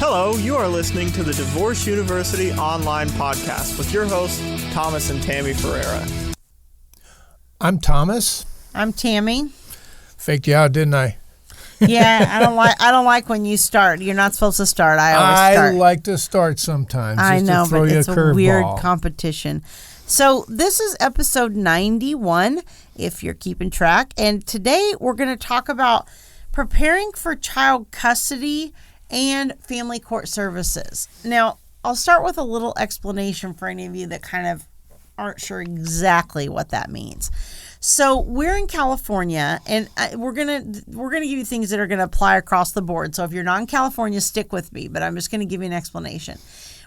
Hello, you are listening to the Divorce University online podcast with your hosts, Thomas and Tammy Ferreira. I'm Thomas. I'm Tammy. Faked you out, didn't I? Yeah, I don't like when you start. You're not supposed to start. I always start. I like to start sometimes. I just know, to throw but you it's a a weird curveball. competition. So this is episode 91, if you're keeping track. And today we're going to talk about preparing for child custody and family court services. Now, I'll start with a little explanation for any of you that kind of aren't sure exactly what that means. So we're in California, and we're gonna give you things that are gonna apply across the board. So if you're not in California, stick with me. But I'm just gonna give you an explanation.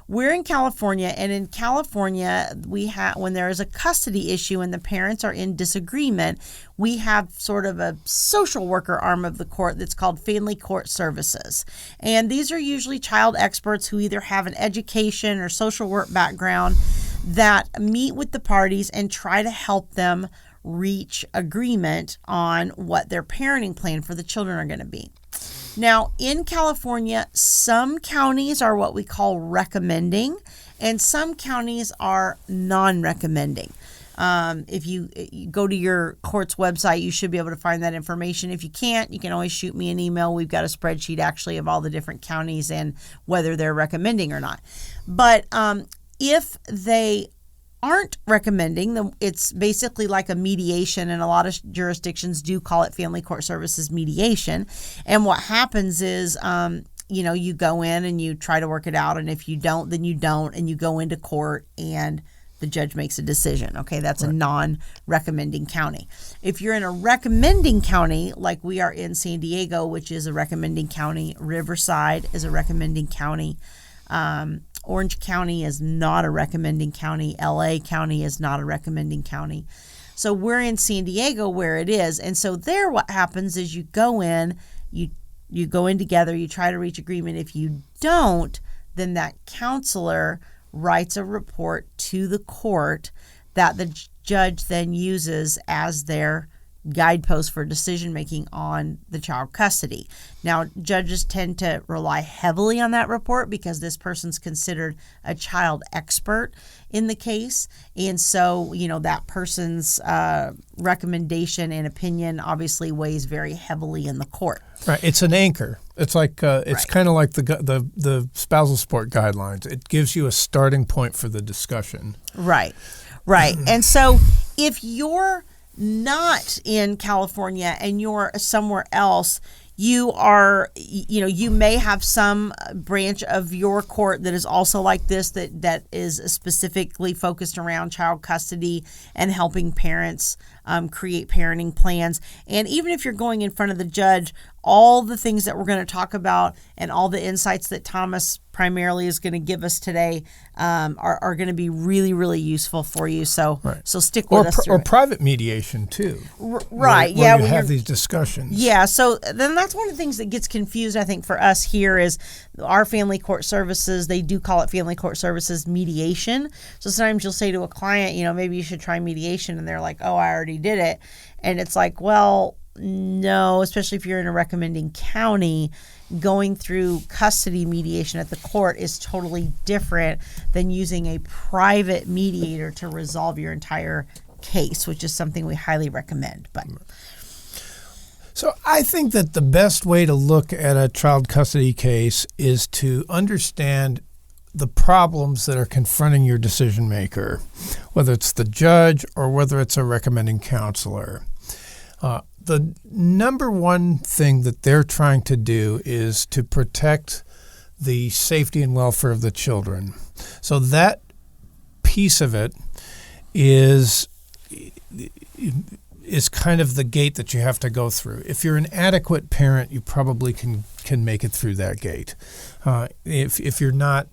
We're in California, and in California, we have, when there is a custody issue and the parents are in disagreement, we have sort of a social worker arm of the court that's called family court services. And these are usually child experts who either have an education or social work background that meet with the parties and try to help them reach agreement on what their parenting plan for the children are going to be. Now, in California, some counties are what we call recommending, and some counties are non-recommending. If you go to your court's website, you should be able to find that information. If you can't, you can always shoot me an email. We've got a spreadsheet actually of all the different counties and whether they're recommending or not. But if they aren't recommending, it's basically like a mediation, and a lot of jurisdictions do call it family court services mediation. And what happens is, you go in and you try to work it out, and if you don't, then you don't, and you go into court and the judge makes a decision. Okay, that's right. A non-recommending county. If you're in a recommending county, like we are in San Diego, which is a recommending county, Riverside is a recommending county, Orange County is not a recommending county. LA County is not a recommending county. So we're in San Diego where it is. And so there what happens is you go in, you go in together, you try to reach agreement. If you don't, then that counselor writes a report to the court that the judge then uses as their guidepost for decision making on the child custody. Now, judges tend to rely heavily on that report because this person's considered a child expert in the case, and so that person's recommendation and opinion obviously weighs very heavily in the court. Right, it's an anchor. It's like it's kind of like the spousal support guidelines. It gives you a starting point for the discussion. Right. And so if you're not in California and you're somewhere else, you may have some branch of your court that is also like this, that is specifically focused around child custody and helping parents create parenting plans. And even if you're going in front of the judge, all the things that we're going to talk about and all the insights that Thomas primarily is going to give us today are going to be really, really useful for you. So stick with us. Or private mediation too. Right. Where you have these discussions. Yeah. So then that's one of the things that gets confused, I think, for us here is our family court services. They do call it family court services mediation. So sometimes you'll say to a client, maybe you should try mediation. And they're like, oh, I already did it. And it's like, well, no, especially if you're in a recommending county, going through custody mediation at the court is totally different than using a private mediator to resolve your entire case, which is something we highly recommend. So I think that the best way to look at a child custody case is to understand the problems that are confronting your decision maker, whether it's the judge or whether it's a recommending counselor. The number one thing that they're trying to do is to protect the safety and welfare of the children. So that piece of it is kind of the gate that you have to go through. If you're an adequate parent, you probably can make it through that gate. If you're not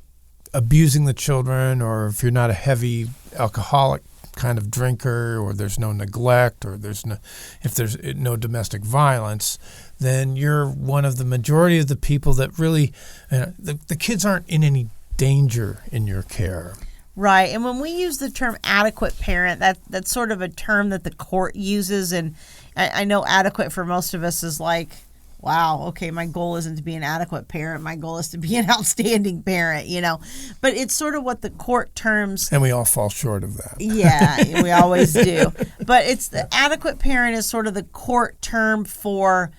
abusing the children, or if you're not a heavy alcoholic kind of drinker, or there's no neglect, or if there's no domestic violence, then you're one of the majority of the people that really, the kids aren't in any danger in your care. Right. And when we use the term adequate parent, that's sort of a term that the court uses. And I know adequate for most of us is like, wow, okay, my goal isn't to be an adequate parent. My goal is to be an outstanding parent, But it's sort of what the court terms. And we all fall short of that. Yeah, we always do. But it's the adequate parent is sort of the court term for,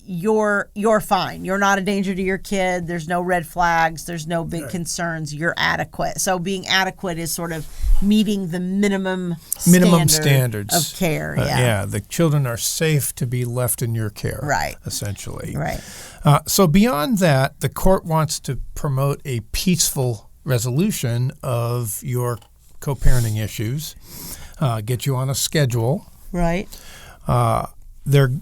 you're fine. You're not a danger to your kid. There's no red flags. There's no big concerns. You're adequate. So being adequate is sort of meeting the minimum standards of care. Yeah, the children are safe to be left in your care. Right. Essentially. Right. So beyond that, the court wants to promote a peaceful resolution of your co-parenting issues, get you on a schedule. Right. They're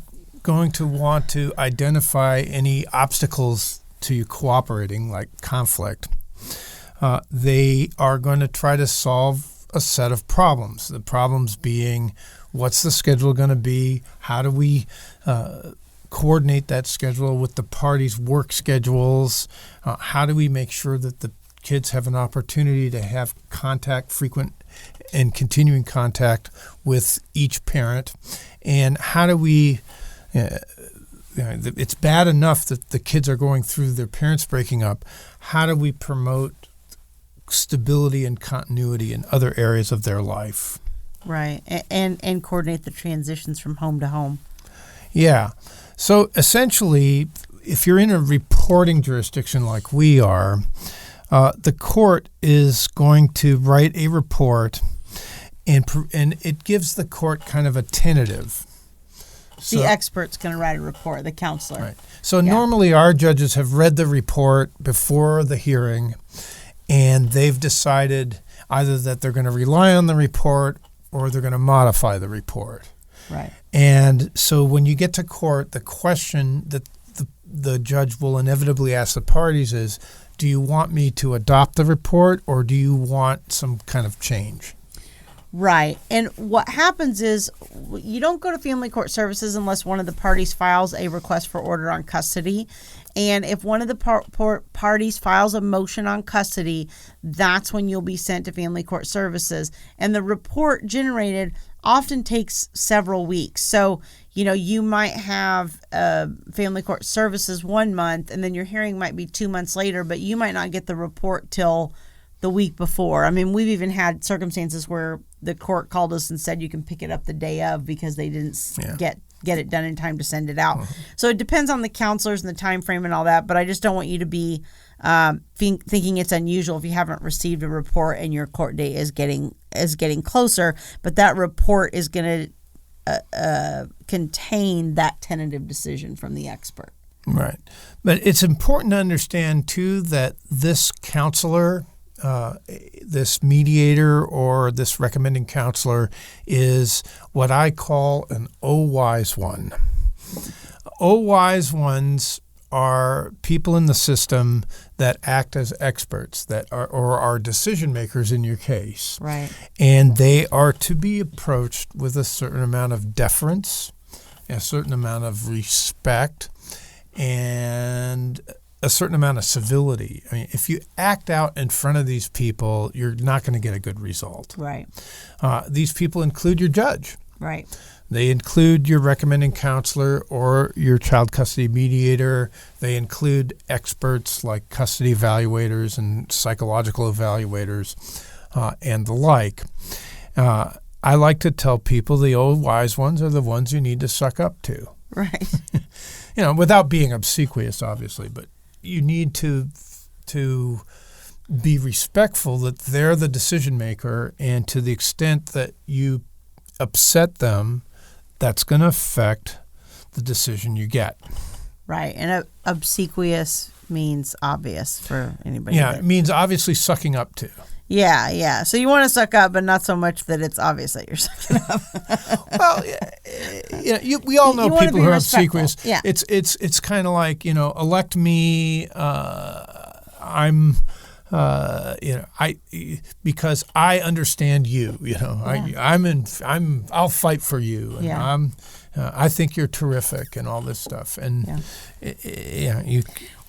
going to want to identify any obstacles to you cooperating, like conflict. They are going to try to solve a set of problems. The problems being, what's the schedule going to be? How do we coordinate that schedule with the parties' work schedules? How do we make sure that the kids have an opportunity to have contact, frequent and continuing contact with each parent? And how do we it's bad enough that the kids are going through their parents breaking up. How do we promote stability and continuity in other areas of their life? Right. And coordinate the transitions from home to home. Yeah. So essentially, if you're in a reporting jurisdiction like we are, the court is going to write a report, and it gives the court kind of a tentative. The expert's going to write a report, the counselor. Right. So normally our judges have read the report before the hearing, and they've decided either that they're going to rely on the report or they're going to modify the report. Right. And so when you get to court, the question that the judge will inevitably ask the parties is, do you want me to adopt the report or do you want some kind of change? Right. And what happens is you don't go to family court services unless one of the parties files a request for order on custody. And if one of the parties files a motion on custody, that's when you'll be sent to family court services. And the report generated often takes several weeks. So, you might have family court services 1 month, and then your hearing might be 2 months later, but you might not get the report till the week before. I mean, we've even had circumstances where the court called us and said you can pick it up the day of because they didn't get it done in time to send it out. Mm-hmm. So it depends on the counselors and the time frame and all that, but I just don't want you to be thinking it's unusual if you haven't received a report and your court date is getting closer, but that report is going to contain that tentative decision from the expert. Right. But it's important to understand, too, that this counselor, this mediator or this recommending counselor is what I call an O-wise one. O-wise ones are people in the system that act as experts or are decision makers in your case. Right. And they are to be approached with a certain amount of deference, a certain amount of respect, and a certain amount of civility. I mean, if you act out in front of these people, you're not going to get a good result. Right. These people include your judge. Right. They include your recommending counselor or your child custody mediator. They include experts like custody evaluators and psychological evaluators and the like. I like to tell people the old wise ones are the ones you need to suck up to. Right. Without being obsequious, obviously, but you need to be respectful that they're the decision maker, and to the extent that you upset them, that's going to affect the decision you get. Right. And obsequious means obvious for anybody. Yeah, it means obviously sucking up to. Yeah, yeah. So you want to suck up, but not so much that it's obvious that you're sucking up. Well, we all know people who are obsequious. Yeah. It's kind of like, elect me. I'm. Because I understand you. I'll fight for you, and I think you're terrific, and all this stuff. And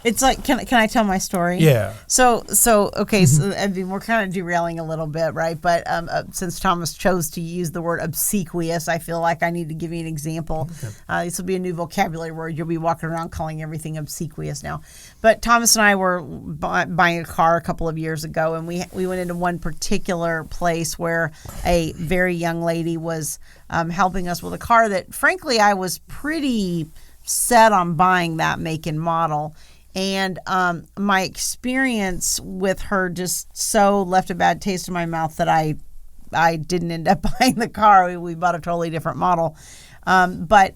It's like, can I tell my story? Yeah. So okay. So I mean, we're kind of derailing a little bit, right? But since Thomas chose to use the word obsequious, I feel like I need to give you an example. Okay. This will be a new vocabulary word. You'll be walking around calling everything obsequious now. But Thomas and I were buying a car a couple of years ago, and we went into one particular place where a very young lady was helping us with a car that, frankly, I was pretty set on buying that make and model. And my experience with her just so left a bad taste in my mouth that I didn't end up buying the car. We bought a totally different model. But,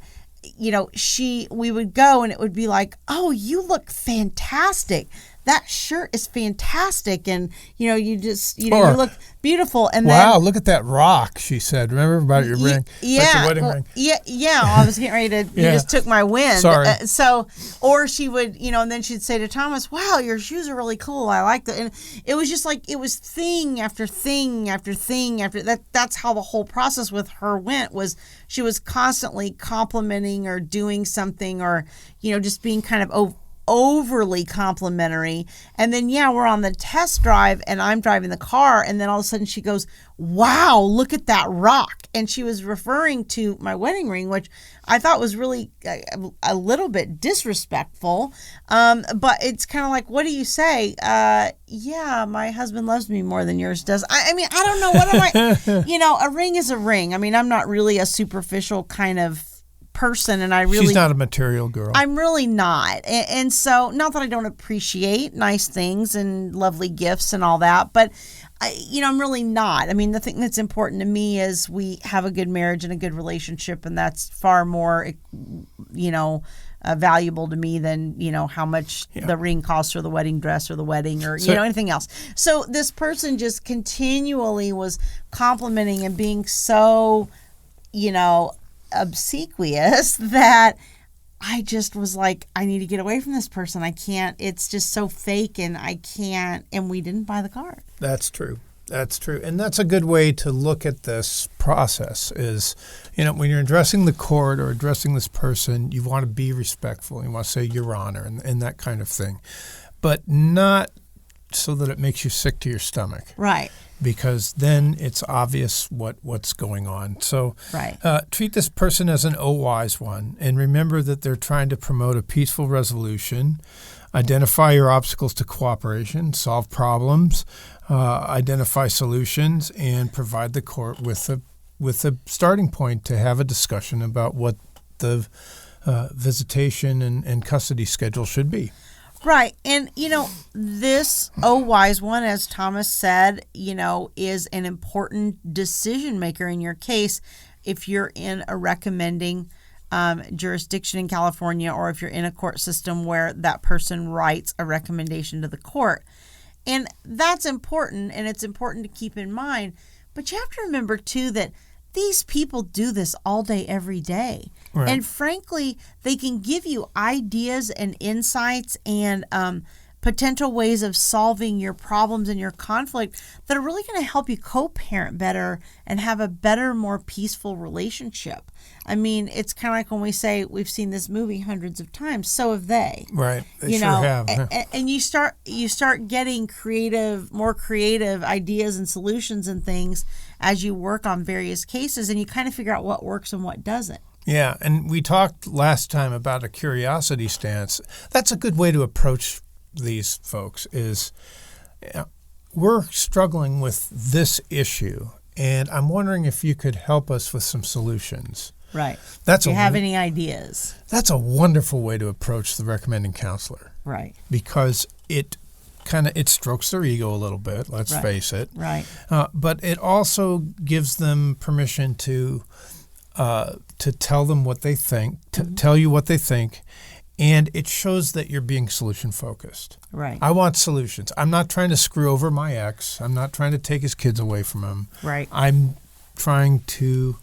we would go and it would be like, oh, you look fantastic. That shirt is fantastic. And, you just, you look beautiful. And wow, then, look at that rock, she said. Remember about your ring? Yeah. Your wedding ring? Yeah. I was getting ready to, you just took my wind. Sorry. Or she would, and then she'd say to Thomas, wow, your shoes are really cool. I like that. And it was just like, it was thing after thing after thing after that. That's how the whole process with her went, was she was constantly complimenting or doing something or, just being kind of overly complimentary. And then we're on the test drive and I'm driving the car, and then all of a sudden she goes, wow, look at that rock. And she was referring to my wedding ring, which I thought was really a little bit disrespectful. But it's kind of like, what do you say? My husband loves me more than yours does. I mean, I don't know, what am I, a ring is a ring. I mean, I'm not really a superficial kind of person, and she's not a material girl. I'm really not. And so, not that I don't appreciate nice things and lovely gifts and all that, but I'm really not. I mean, the thing that's important to me is we have a good marriage and a good relationship, and that's far more valuable to me than how much the ring costs or the wedding dress or the wedding or anything else. So this person just continually was complimenting and being so obsequious that I just was like, I need to get away from this person. I can't, it's just so fake, and I can't, and we didn't buy the car. That's true. And that's a good way to look at this process is, when you're addressing the court or addressing this person, you want to be respectful. You want to say your honor and that kind of thing, but not so that it makes you sick to your stomach. Right. Because then it's obvious what's going on. So treat this person as an wise one, and remember that they're trying to promote a peaceful resolution. Identify your obstacles to cooperation, solve problems, identify solutions, and provide the court with a starting point to have a discussion about what the visitation and custody schedule should be. Right. And, this wise one, as Thomas said, is an important decision maker in your case if you're in a recommending jurisdiction in California, or if you're in a court system where that person writes a recommendation to the court. And that's important, and it's important to keep in mind. But you have to remember, too, that these people do this all day, every day. Right. And frankly, they can give you ideas and insights and potential ways of solving your problems and your conflict that are really going to help you co-parent better and have a better, more peaceful relationship. I mean, it's kind of like when we say we've seen this movie hundreds of times, so have they. Right. They sure have. And you start getting more creative ideas and solutions and things as you work on various cases, and you kind of figure out what works and what doesn't. Yeah, and we talked last time about a curiosity stance. That's a good way to approach these folks is, we're struggling with this issue, and I'm wondering if you could help us with some solutions. Right. Do you have any ideas? That's a wonderful way to approach the recommending counselor. Right. Because it strokes their ego a little bit, let's face it. Right. But it also gives them permission to tell them what they think, tell you what they think, and it shows that you're being solution focused. Right. I want solutions. I'm not trying to screw over my ex. I'm not trying to take his kids away from him. Right. I'm trying to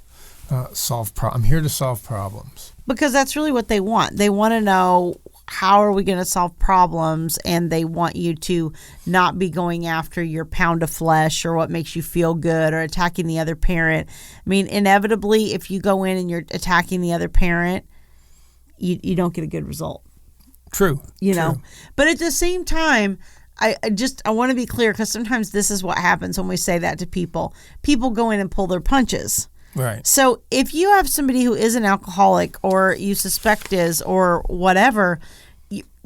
I'm here to solve problems. Because that's really what they want. They want to know, how are we going to solve problems? And they want you to not be going after your pound of flesh or what makes you feel good or attacking the other parent. I mean, inevitably, if you go in and you're attacking the other parent, you don't get a good result. True. You know, but at the same time, I want to be clear, because sometimes this is what happens when we say that to people. People go in and pull their punches. Right. So if you have somebody who is an alcoholic, or you suspect is, or whatever,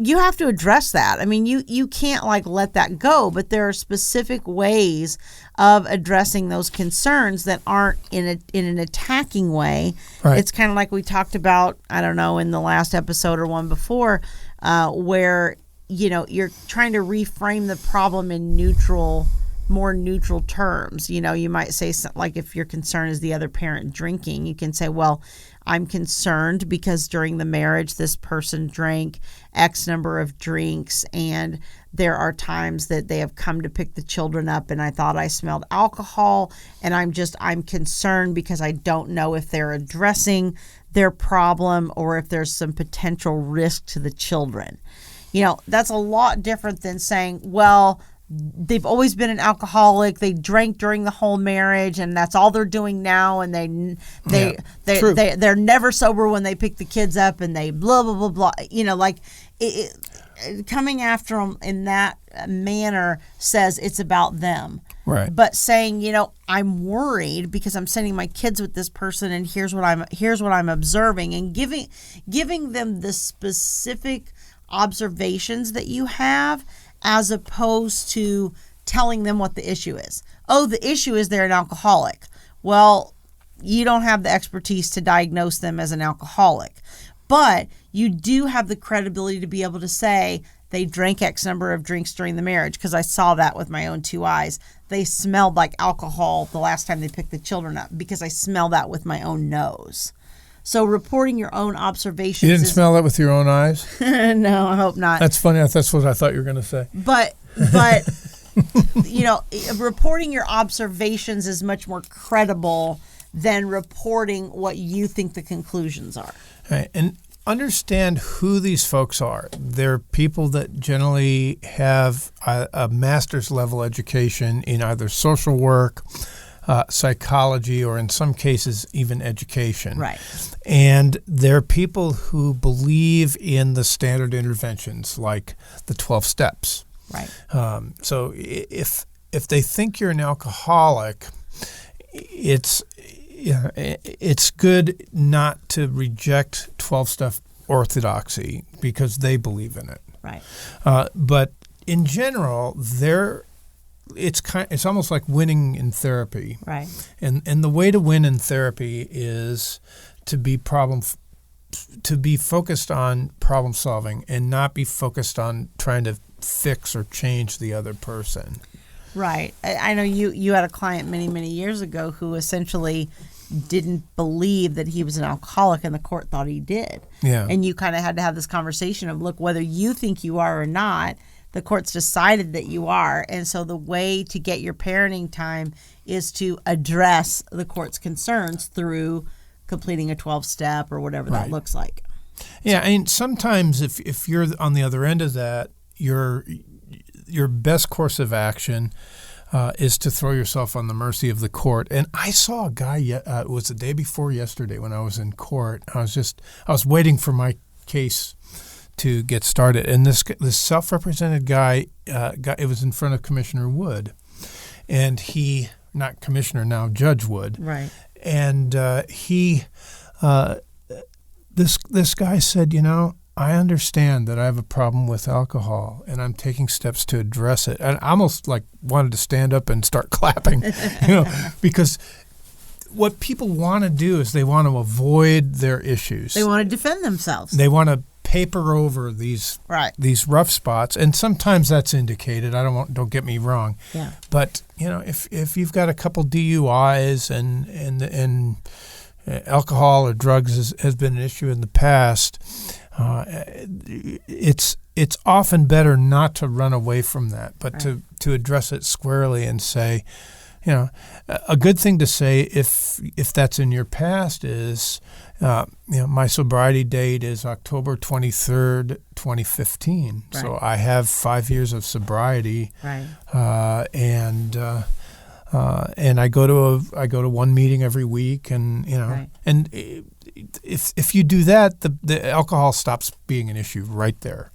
you have to address that. I mean, you can't like let that go, but there are specific ways of addressing those concerns that aren't in an attacking way. Right. It's kind of like we talked about, I don't know, in the last episode or one before, where, you know, you're trying to reframe the problem in more neutral terms. You know, you might say something like, if your concern is the other parent drinking, you can say, well, I'm concerned because during the marriage, this person drank X number of drinks, and there are times that they have come to pick the children up and I thought I smelled alcohol, and I'm concerned because I don't know if they're addressing their problem or if there's some potential risk to the children. You know, that's a lot different than saying, well, they've always been an alcoholic. They drank during the whole marriage, and that's all they're doing now. And they're never sober when they pick the kids up, and they blah blah blah blah. You know, like coming after them in that manner says it's about them. Right. But saying, you know, I'm worried because I'm sending my kids with this person, and here's what I'm observing, and giving them the specific observations that you have, as opposed to telling them what the issue is. Oh, the issue is they're an alcoholic. Well, you don't have the expertise to diagnose them as an alcoholic, but you do have the credibility to be able to say they drank X number of drinks during the marriage, because I saw that with my own two eyes. They smelled like alcohol the last time they picked the children up, because I smell that with my own nose. So reporting your own observations. You didn't smell that with your own eyes? No, I hope not. That's funny. That's what I thought you were going to say. But you know, reporting your observations is much more credible than reporting what you think the conclusions are. Right. And understand who these folks are. They're people that generally have a master's level education in either social work, psychology, or in some cases even education. Right. And they're people who believe in the standard interventions like the 12 steps. Right. So if they think you're an alcoholic, it's good not to reject 12-step orthodoxy because they believe in it. Right. But in general, it's almost like winning in therapy. Right. And the way to win in therapy is to be focused on problem solving and not be focused on trying to fix or change the other person. Right. I know you had a client many years ago who essentially didn't believe that he was an alcoholic, and the court thought he did. Yeah. And you kind of had to have this conversation of, look, whether you think you are or not, the court's decided that you are. And so the way to get your parenting time is to address the court's concerns through completing a 12-step or whatever that looks like. Yeah, I mean, sometimes if you're on the other end of that, your best course of action is to throw yourself on the mercy of the court. And I saw a guy, it was the day before yesterday when I was in court. I was waiting for my case to get started. And this self-represented guy, it was in front of Commissioner Wood. And not Commissioner now, Judge Wood. Right. And this guy said, you know, I understand that I have a problem with alcohol, and I'm taking steps to address it. And I almost wanted to stand up and start clapping, because what people want to do is they want to avoid their issues. They want to defend themselves. They want to paper over these rough spots, and sometimes that's indicated. Don't get me wrong. Yeah. But if you've got a couple DUIs and alcohol or drugs has been an issue in the past, it's often better not to run away from that, but to address it squarely and say, a good thing to say if that's in your past is, my sobriety date is October 23rd, 2015. Right. So I have 5 years of sobriety, and I go to one meeting every week, and and if you do that, the alcohol stops being an issue right there.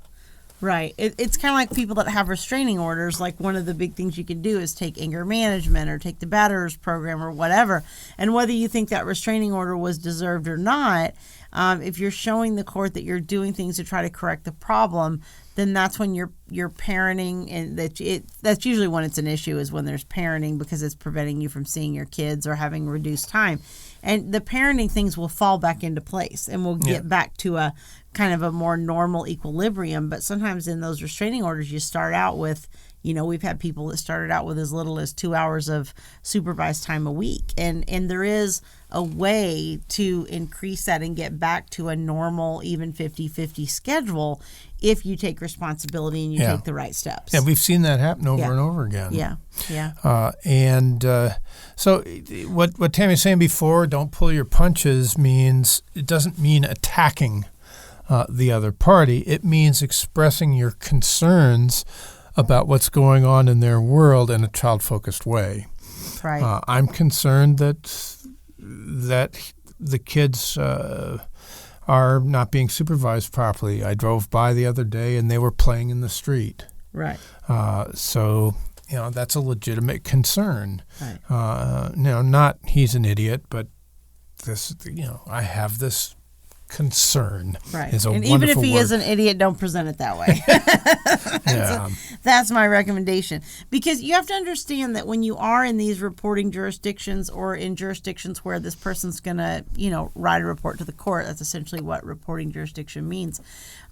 Right. It's kind of like people that have restraining orders. Like one of the big things you can do is take anger management or take the batterers program or whatever. And whether you think that restraining order was deserved or not, if you're showing the court that you're doing things to try to correct the problem, then that's when you're parenting, and that's usually when it's an issue, is when there's parenting, because it's preventing you from seeing your kids or having reduced time. And the parenting things will fall back into place, and we'll get back to a kind of a more normal equilibrium. But sometimes in those restraining orders, you start out with, we've had people that started out with as little as 2 hours of supervised time a week. And there is a way to increase that and get back to a normal, even 50-50 schedule if you take responsibility and you take the right steps. Yeah, we've seen that happen over and over again. So what Tammy's saying before, don't pull your punches, it doesn't mean attacking the other party. It means expressing your concerns about what's going on in their world in a child-focused way. Right. I'm concerned that the kids are not being supervised properly. I drove by the other day and they were playing in the street. Right. So that's a legitimate concern. Right. Not he's an idiot, but this, I have this concern. Right. And even if he word. is an idiot, don't present it that way. That's my recommendation. Because you have to understand that when you are in these reporting jurisdictions, or in jurisdictions where this person's going to, write a report to the court, that's essentially what reporting jurisdiction means.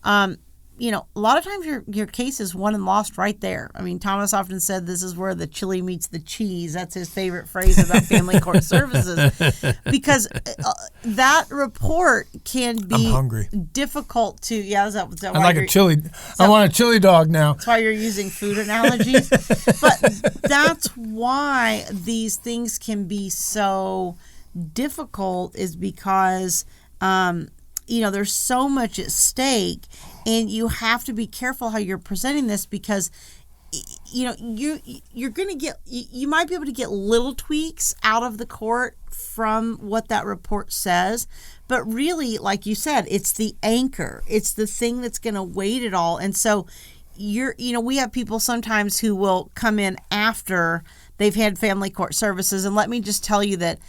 A lot of times your case is won and lost right there. I mean, Thomas often said this is where the chili meets the cheese. That's his favorite phrase about family court services, because that report can be difficult to. Yeah, is that I like a chili. I want a chili dog now. That's why you're using food analogies. But that's why these things can be so difficult, is because there's so much at stake. And you have to be careful how you're presenting this, because, you're going to you might be able to get little tweaks out of the court from what that report says. But really, like you said, it's the anchor. It's the thing that's going to weight it all. And so we have people sometimes who will come in after they've had family court services. And let me just tell you that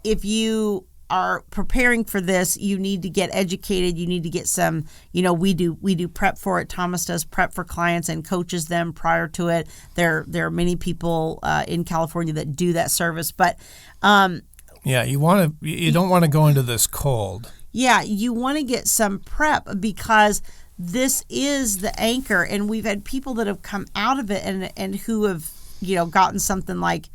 if you are preparing for this, you need to get educated. You need to get some, we do prep for it. Thomas does prep for clients and coaches them prior to it. There are many people in California that do that service, but you don't want to go into this cold. Yeah, you want to get some prep, because this is the anchor. And we've had people that have come out of it and who have gotten something like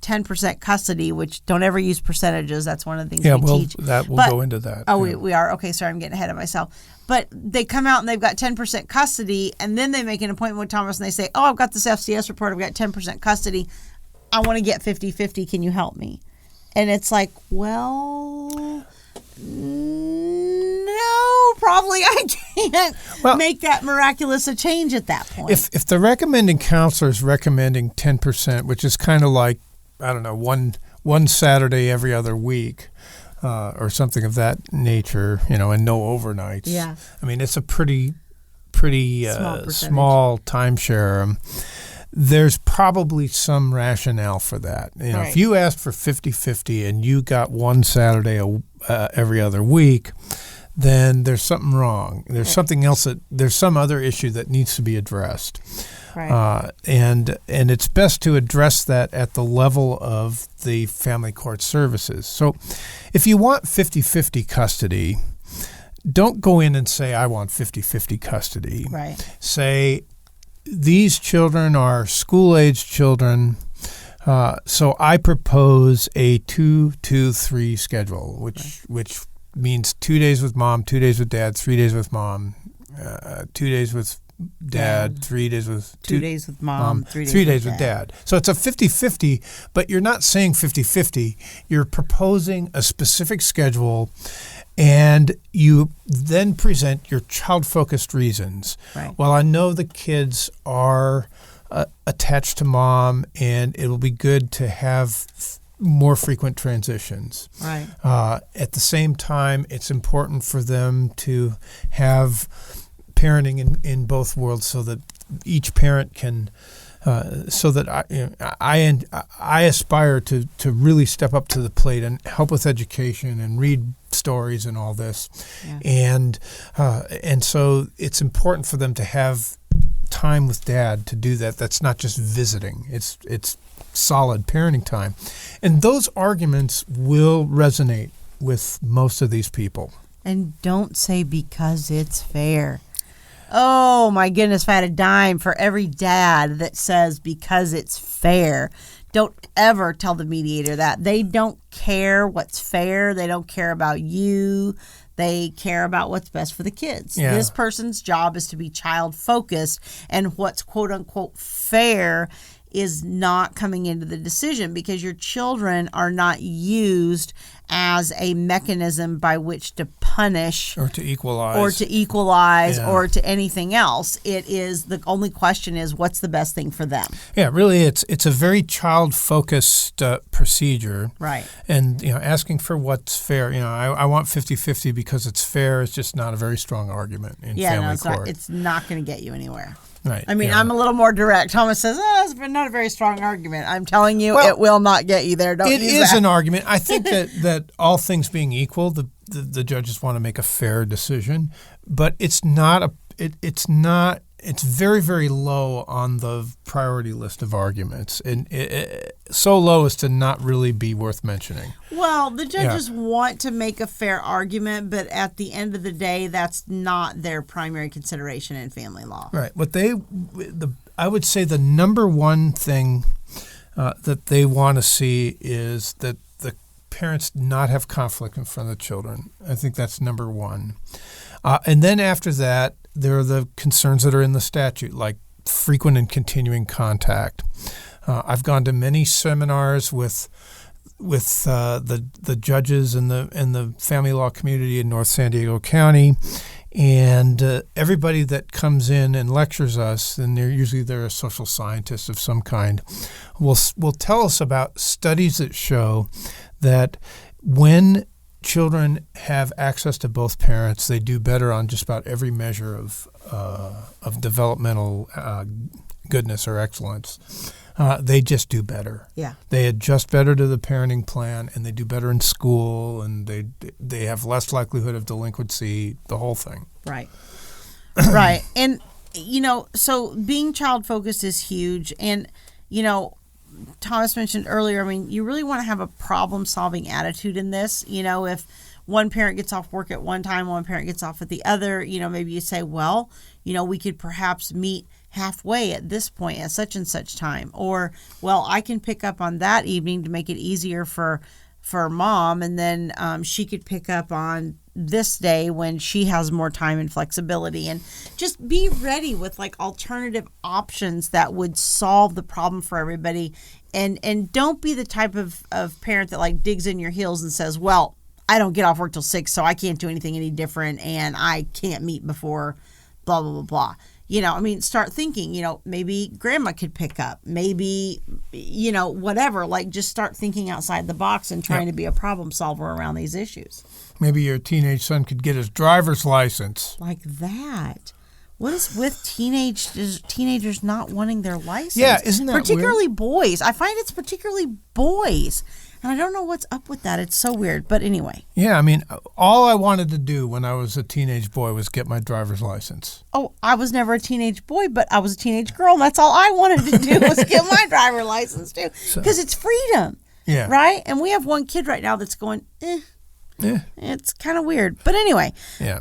10% custody, which don't ever use percentages. That's one of the things we teach. We'll go into that. Oh, we are? Okay, sorry, I'm getting ahead of myself. But they come out and they've got 10% custody, and then they make an appointment with Thomas and they say, I've got this FCS report, I've got 10% custody. I want to get 50-50. Can you help me? And it's like, well, no, probably I can't make that miraculous a change at that point. If the recommending counselor is recommending 10%, which is kind of like, I don't know, one Saturday every other week, or something of that nature, and no overnights. Yeah. I mean, it's a pretty small timeshare. There's probably some rationale for that. Right. If you asked for 50-50 and you got one Saturday every other week, then there's something wrong. There's something else there's some other issue that needs to be addressed. Right. And it's best to address that at the level of the family court services. So if you want 50-50 custody, don't go in and say, I want 50-50 custody. Right. Say, these children are school-age children, so I propose a 2-2-3 schedule, which means 2 days with mom, 2 days with dad, 3 days with mom, 2 days with dad, 3 days with 2 days with mom, 3 days with dad. So it's a 50-50, but you're not saying 50-50. You're proposing a specific schedule, and you then present your child-focused reasons. Right. Well, I know the kids are attached to mom, and it'll be good to have more frequent transitions. Right. At the same time, it's important for them to have parenting in both worlds, so that each parent can. So that I aspire to really step up to the plate and help with education and read stories and all this, and so it's important for them to have time with dad to do that. That's not just visiting. It's solid parenting time, and those arguments will resonate with most of these people. And don't say because it's fair. Oh, my goodness, if I had a dime for every dad that says because it's fair. Don't ever tell the mediator that. They don't care what's fair. They don't care about you. They care about what's best for the kids. Yeah. This person's job is to be child-focused, and what's quote-unquote fair is not coming into the decision, because your children are not used as a mechanism by which to punish or to equalize or to anything else. It is, the only question is what's the best thing for them. Yeah, really, it's a very child-focused procedure. Right. And asking for what's fair. I want 50-50 because it's fair is just not a very strong argument in family court. It's not going to get you anywhere. Right. I mean, I'm a little more direct. Thomas says, it's not a very strong argument. I'm telling you, it will not get you there. Don't use that. It is an argument. I think that all things being equal, the judges want to make a fair decision, but it's not it's very, very low on the priority list of arguments, and so low as to not really be worth mentioning. Well, the judges want to make a fair argument, but at the end of the day, that's not their primary consideration in family law. Right. I would say the number one thing that they want to see is that the parents not have conflict in front of the children. I think that's number one. And then after that, there are the concerns that are in the statute, like frequent and continuing contact. I've gone to many seminars with the judges and the family law community in North San Diego County, and everybody that comes in and lectures us, and they're a social scientist of some kind, will tell us about studies that show that when children have access to both parents, they do better on just about every measure of developmental goodness or excellence. They just do better. Yeah. They adjust better to the parenting plan, and they do better in school, and they have less likelihood of delinquency, the whole thing. Right. Right. And, so being child-focused is huge. And, Thomas mentioned earlier, I mean, you really want to have a problem-solving attitude in this. If one parent gets off work at one time, one parent gets off at the other, maybe you say, well, we could perhaps meet halfway at this point at such and such time. Or, well, I can pick up on that evening to make it easier for mom, and then she could pick up on this day when she has more time and flexibility. And just be ready with alternative options that would solve the problem for everybody. And don't be the type of parent that digs in your heels and says, well, I don't get off work till 6, so I can't do anything any different, and I can't meet before blah, blah, blah, blah. Start thinking, maybe grandma could pick up, maybe, whatever, just start thinking outside the box and trying to be a problem solver around these issues. Maybe your teenage son could get his driver's license. Like that. What is with teenagers not wanting their license? Yeah, isn't that particularly weird? Boys. I find it's particularly boys. And I don't know what's up with that. It's so weird. But anyway. Yeah, I mean, all I wanted to do when I was a teenage boy was get my driver's license. Oh, I was never a teenage boy, but I was a teenage girl, and that's all I wanted to do was get my driver's license too. Because it's freedom. Yeah. Right? And we have one kid right now that's going, It's kind of weird. But anyway. Yeah.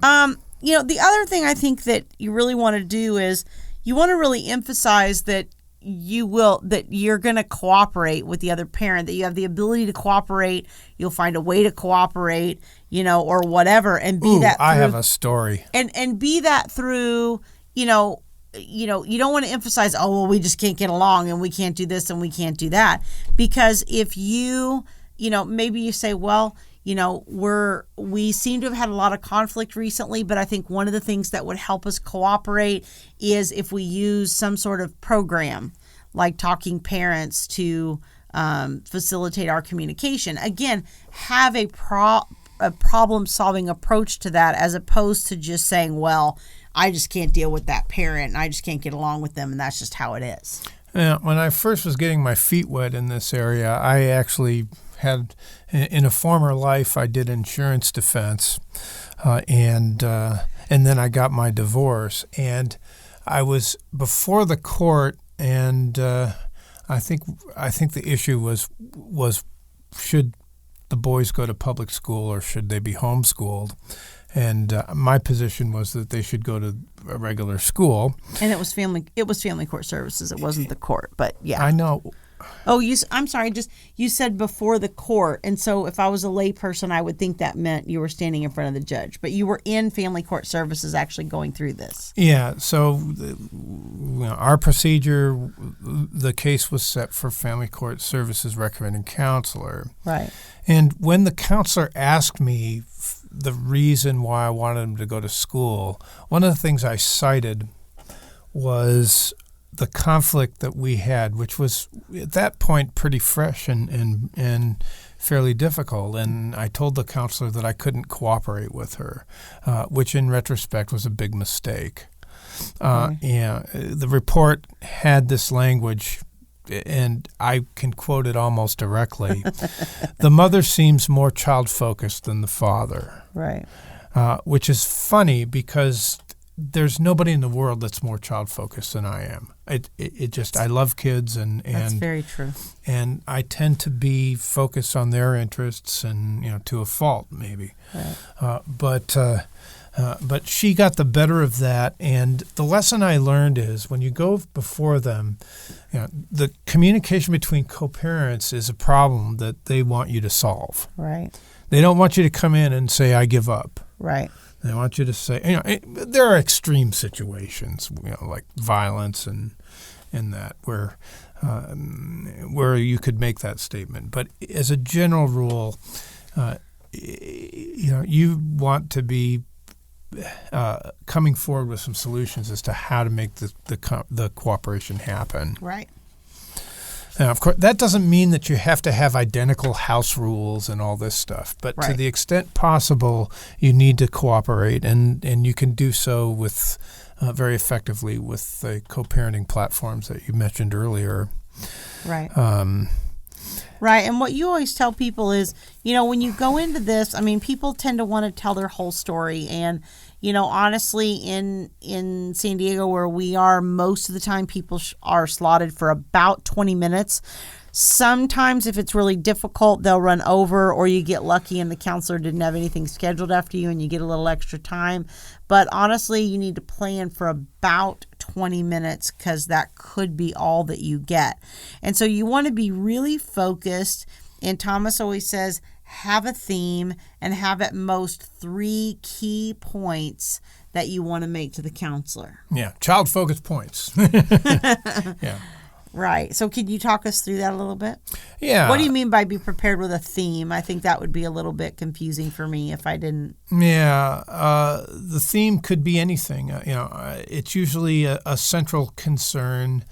The other thing I think that you really want to do is you want to really emphasize that you're going to cooperate with the other parent, that you have the ability to cooperate. You'll find a way to cooperate, or whatever, and be that through, I have a story. And be that through, you don't want to emphasize, oh, well, we just can't get along and we can't do this and we can't do that. Because if maybe you say, well, we seem to have had a lot of conflict recently, but I think one of the things that would help us cooperate is if we use some sort of program like Talking Parents to facilitate our communication. Again, have a problem-solving approach to that, as opposed to just saying, well, I just can't deal with that parent and I just can't get along with them and that's just how it is. Yeah, when I first was getting my feet wet in this area, I actually had, in a former life, I did insurance defense, and then I got my divorce, and I was before the court, and I think the issue was should the boys go to public school or should they be homeschooled? And my position was that they should go to a regular school. And it was family court services. It wasn't the court, but yeah. I know. Oh, I'm sorry. You said before the court, and so if I was a lay person, I would think that meant you were standing in front of the judge. But you were in family court services, actually going through this. Yeah. So, our procedure, the case was set for family court services recommending counselor. Right. And when the counselor asked me the reason why I wanted him to go to school, one of the things I cited was the conflict that we had, which was at that point pretty fresh and fairly difficult. And I told the counselor that I couldn't cooperate with her, which in retrospect was a big mistake. Yeah, the report had this language, and I can quote it almost directly. The mother seems more child-focused than the father. Right. Which is funny because there's nobody in the world that's more child-focused than I am. It just, I love kids, and that's very true. And I tend to be focused on their interests, and to a fault maybe. Right. But she got the better of that, and the lesson I learned is when you go before them, the communication between co-parents is a problem that they want you to solve. That They don't want you to come in and say, I give up. Right. They want you to say, there are extreme situations, like violence and that where you could make that statement. But as a general rule, you want to be coming forward with some solutions as to how to make the cooperation happen. Right. Now, of course, that doesn't mean that you have to have identical house rules and all this stuff. But to the extent possible, you need to cooperate, and you can do so with very effectively with the co-parenting platforms that you mentioned earlier. Right. Right. And what you always tell people is, when you go into this, people tend to want to tell their whole story. And, honestly, in San Diego where we are, most of the time people are slotted for about 20 minutes. Sometimes if it's really difficult, they'll run over, or you get lucky and the counselor didn't have anything scheduled after you and you get a little extra time. But honestly, you need to plan for about 20 minutes because that could be all that you get. And so you want to be really focused. And Thomas always says, have a theme and have at most 3 key points that you want to make to the counselor. Yeah, child-focused points. Yeah. Right. So can you talk us through that a little bit? Yeah. What do you mean by be prepared with a theme? I think that would be a little bit confusing for me if I didn't. Yeah. The theme could be anything. It's usually a central concern,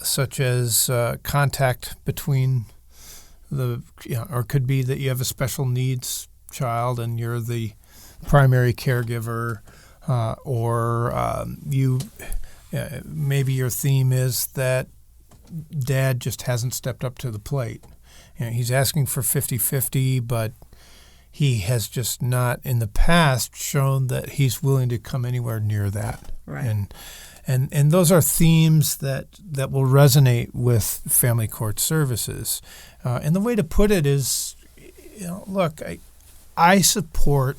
such as contact between or it could be that you have a special needs child and you're the primary caregiver, or maybe your theme is that Dad just hasn't stepped up to the plate. He's asking for 50-50, but he has just not in the past shown that he's willing to come anywhere near that. Right. And those are themes that will resonate with family court services. And the way to put it is, look, I support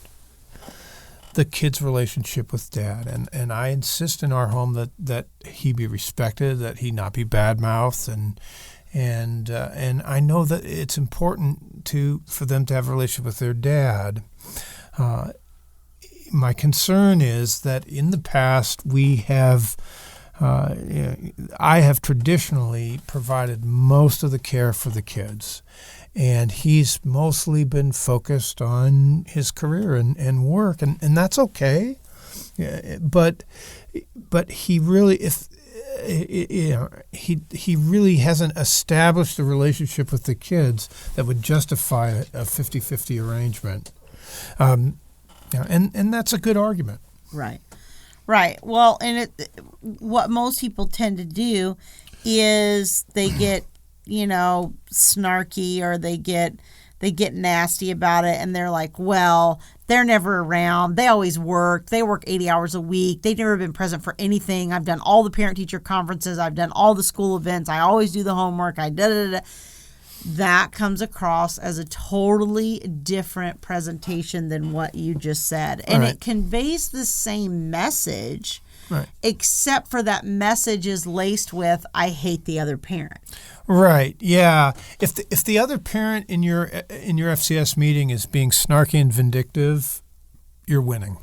the kid's relationship with Dad, and I insist in our home that he be respected, that he not be badmouthed, and I know that it's important for them to have a relationship with their dad. My concern is that in the past I have traditionally provided most of the care for the kids, and he's mostly been focused on his career and work, and that's okay. But he really he really hasn't established a relationship with the kids that would justify a 50-50 arrangement. And that's a good argument. Right. Right. Well, and what most people tend to do is they get, snarky, or they get nasty about it, and they're like, well, they're never around. They always work. They work 80 hours a week. They've never been present for anything. I've done all the parent-teacher conferences. I've done all the school events. I always do the homework. That comes across as a totally different presentation than what you just said. And It conveys the same message, except for that message is laced with, I hate the other parent. Right. Yeah. If the other parent in your FCS meeting is being snarky and vindictive, you're winning.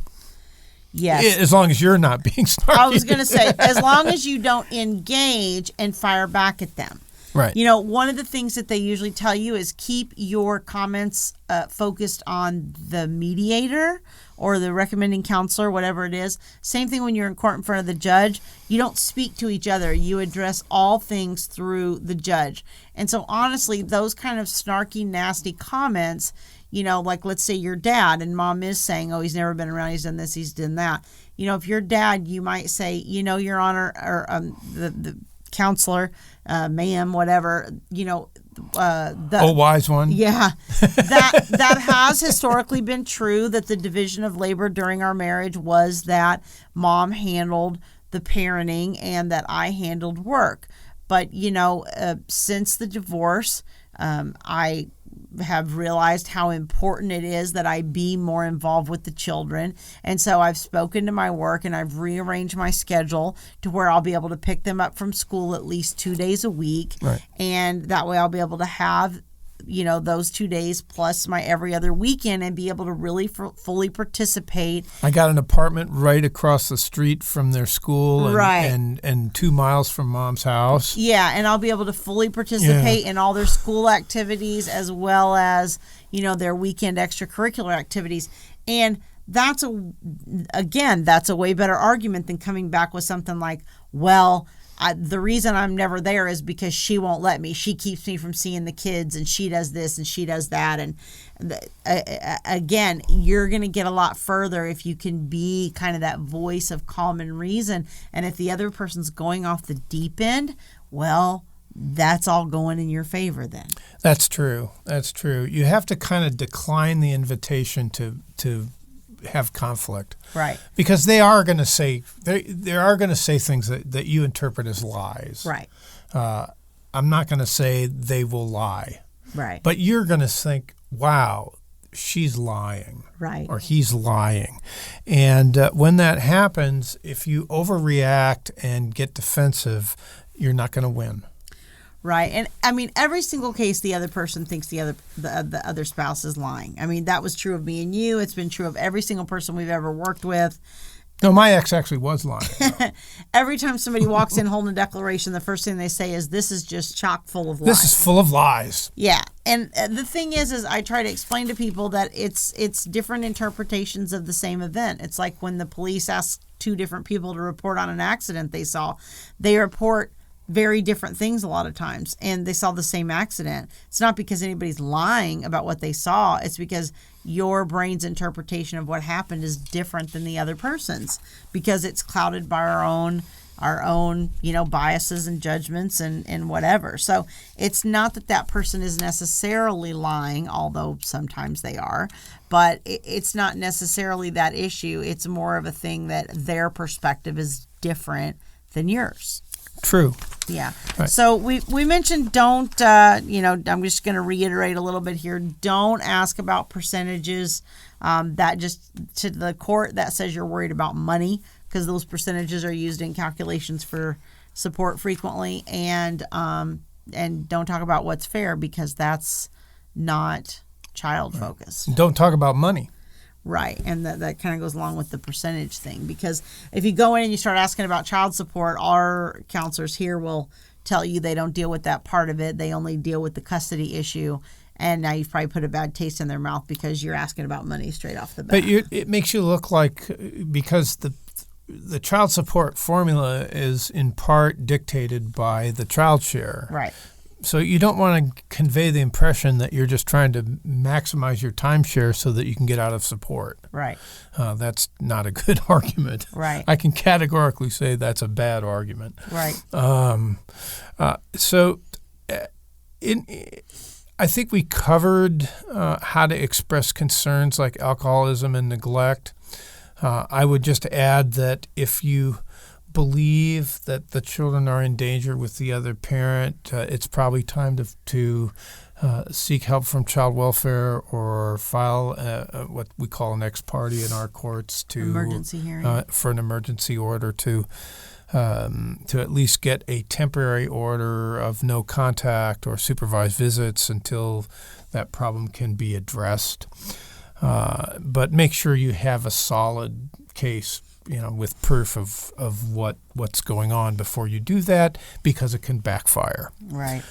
Yes. As long as you're not being snarky. I was going to say, as long as you don't engage and fire back at them. Right. One of the things that they usually tell you is keep your comments focused on the mediator or the recommending counselor, whatever it is. Same thing when you're in court in front of the judge. You don't speak to each other. You address all things through the judge. And so honestly, those kind of snarky, nasty comments, like let's say your dad and mom is saying, oh, he's never been around, he's done this, he's done that. If your dad, you might say, Your Honor, or the counselor, ma'am, whatever, wise one. Yeah. That has historically been true, that the division of labor during our marriage was that mom handled the parenting and that I handled work. But, since the divorce, I have realized how important it is that I be more involved with the children. And so I've spoken to my work and I've rearranged my schedule to where I'll be able to pick them up from school at least 2 days a week. Right. And that way I'll be able to have those 2 days plus my every other weekend and be able to really fully participate. I got an apartment right across the street from their school and 2 miles from mom's house. Yeah, and I'll be able to fully participate in all their school activities as well as, their weekend extracurricular activities. And that's a way better argument than coming back with something like, well, the reason I'm never there is because she won't let me. She keeps me from seeing the kids, and she does this and she does that. And again, you're going to get a lot further if you can be kind of that voice of calm and reason. And if the other person's going off the deep end, well, that's all going in your favor then. That's true. You have to kind of decline the invitation to have conflict, right? Because they are going to say things that you interpret as lies, right? I'm not going to say they will lie, right? But you're going to think, wow, she's lying, right? Or he's lying. And when that happens, if you overreact and get defensive, you're not going to win. Right. And I mean, every single case, the other person thinks the other spouse is lying. I mean, that was true of me and you. It's been true of every single person we've ever worked with. No, my ex actually was lying. Every time somebody walks in holding a declaration, the first thing they say is, this is just chock full of lies. This is full of lies. Yeah. And the thing is I try to explain to people that it's different interpretations of the same event. It's like when the police ask 2 different people to report on an accident they saw. They report very different things a lot of times, and they saw the same accident. It's not because anybody's lying about what they saw. It's because your brain's interpretation of what happened is different than the other person's, because it's clouded by our own biases and judgments and whatever. So it's not that person is necessarily lying, although sometimes they are, but it's not necessarily that issue. It's more of a thing that their perspective is different than yours. True. Yeah. Right. So we mentioned don't, I'm just going to reiterate a little bit here. Don't ask about percentages. That just to the court, that says you're worried about money, because those percentages are used in calculations for support frequently. And don't talk about what's fair, because that's not child focused. Don't talk about money. Right, and that kind of goes along with the percentage thing, because if you go in and you start asking about child support, our counselors here will tell you they don't deal with that part of it. They only deal with the custody issue, and now you've probably put a bad taste in their mouth because you're asking about money straight off the bat. But it makes you look like, because the child support formula is in part dictated by the child share. Right. So you don't want to convey the impression that you're just trying to maximize your timeshare so that you can get out of support. Right. That's not a good argument. Right. I can categorically say that's a bad argument. Right. I think we covered how to express concerns like alcoholism and neglect. I would just add that if you believe that the children are in danger with the other parent, it's probably time to seek help from child welfare or file what we an ex parte in our courts to emergency hearing for an emergency order to at least get a temporary order of no contact or supervised visits until that problem can be addressed. But make sure you have a solid case, with proof of what's going on before you do that, because it can backfire. Right.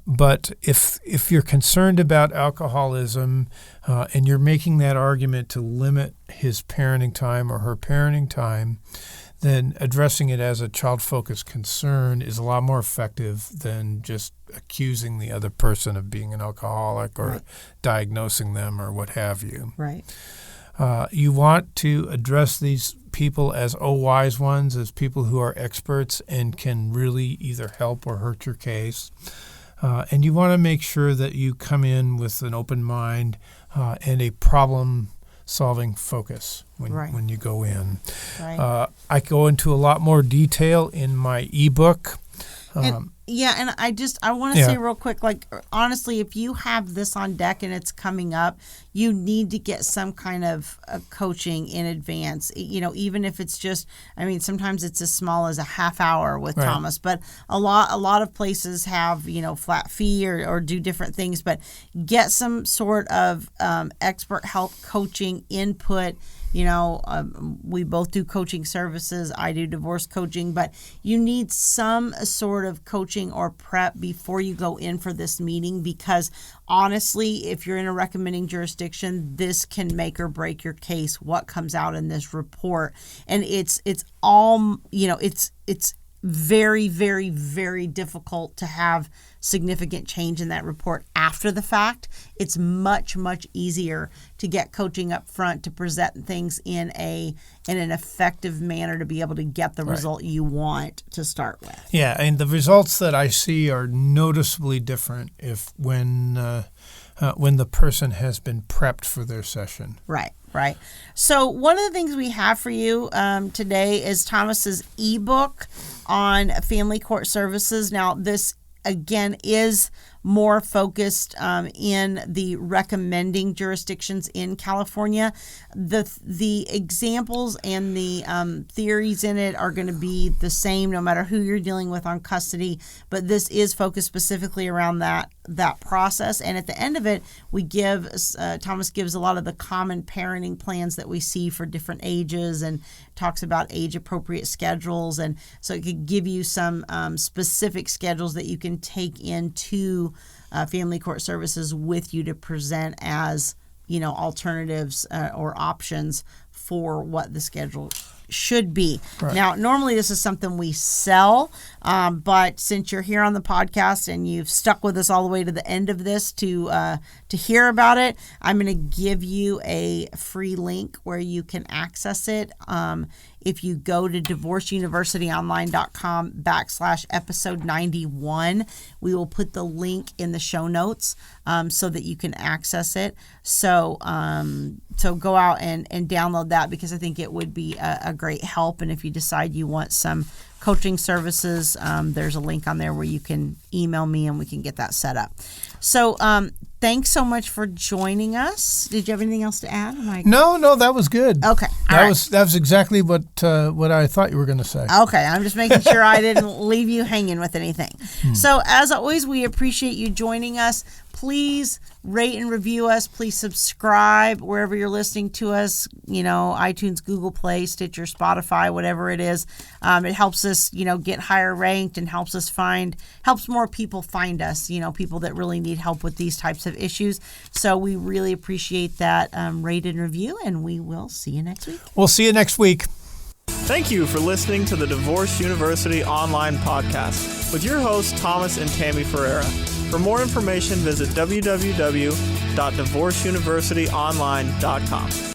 But if you're concerned about alcoholism and you're making that argument to limit his parenting time or her parenting time, then addressing it as a child-focused concern is a lot more effective than just accusing the other person of being an alcoholic or diagnosing them or what have you. Right. You want to address these people as wise ones, as people who are experts and can really either help or hurt your case. And you want to make sure that you come in with an open mind and a problem-solving focus when you go in. Right. I go into a lot more detail in my ebook. And I want to say real quick, honestly, if you have this on deck and it's coming up, you need to get some kind of coaching in advance, even if it's just, sometimes it's as small as a half hour with Thomas, but a lot of places have, flat fee or do different things, but get some sort of expert help, coaching, input. We both do coaching services. I do divorce coaching, but you need some sort of coaching or prep before you go in for this meeting, because honestly, if you're in a recommending jurisdiction, this can make or break your case, what comes out in this report. And it's all, it's very, very, very difficult to have significant change in that report after the fact. It's much, much easier to get coaching up front, to present things in an effective manner to be able to get the result you want to start with. Yeah, and the results that I see are noticeably different when the person has been prepped for their session. Right. So one of the things we have for you today is Thomas's ebook on family court services. Now, this again is more focused in the recommending jurisdictions in California. The examples and the theories in it are going to be the same no matter who you're dealing with on custody, but this is focused specifically around that process. And at the end of it, Thomas gives a lot of the common parenting plans that we see for different ages and talks about age-appropriate schedules. And so it could give you some specific schedules that you can take into family court services with you to present as, alternatives or options for what the schedule should be. Right. Now, normally this is something we sell, but since you're here on the podcast and you've stuck with us all the way to the end of this to hear about it, I'm going to give you a free link where you can access it. If you go to divorceuniversityonline.com/episode 91, we will put the link in the show notes so that you can access it. So go out and download that, because I think it would be a great help. And if you decide you want some coaching services, there's a link on there where you can email me and we can get that set up. So thanks so much for joining us. Did you have anything else to add? No, that was good. Okay. That was exactly what I thought you were going to say. Okay, I'm just making sure I didn't leave you hanging with anything. So as always, we appreciate you joining us. Please rate and review us. Please subscribe wherever you're listening to us, iTunes, Google Play, Stitcher, Spotify, whatever it is. It helps us, get higher ranked and helps more people find us, people that really need help with these types of issues. So we really appreciate that rate and review, and we will see you next week. We'll see you next week. Thank you for listening to the Divorce University online podcast with your hosts, Thomas and Tammy Ferreira. For more information, visit www.divorceuniversityonline.com.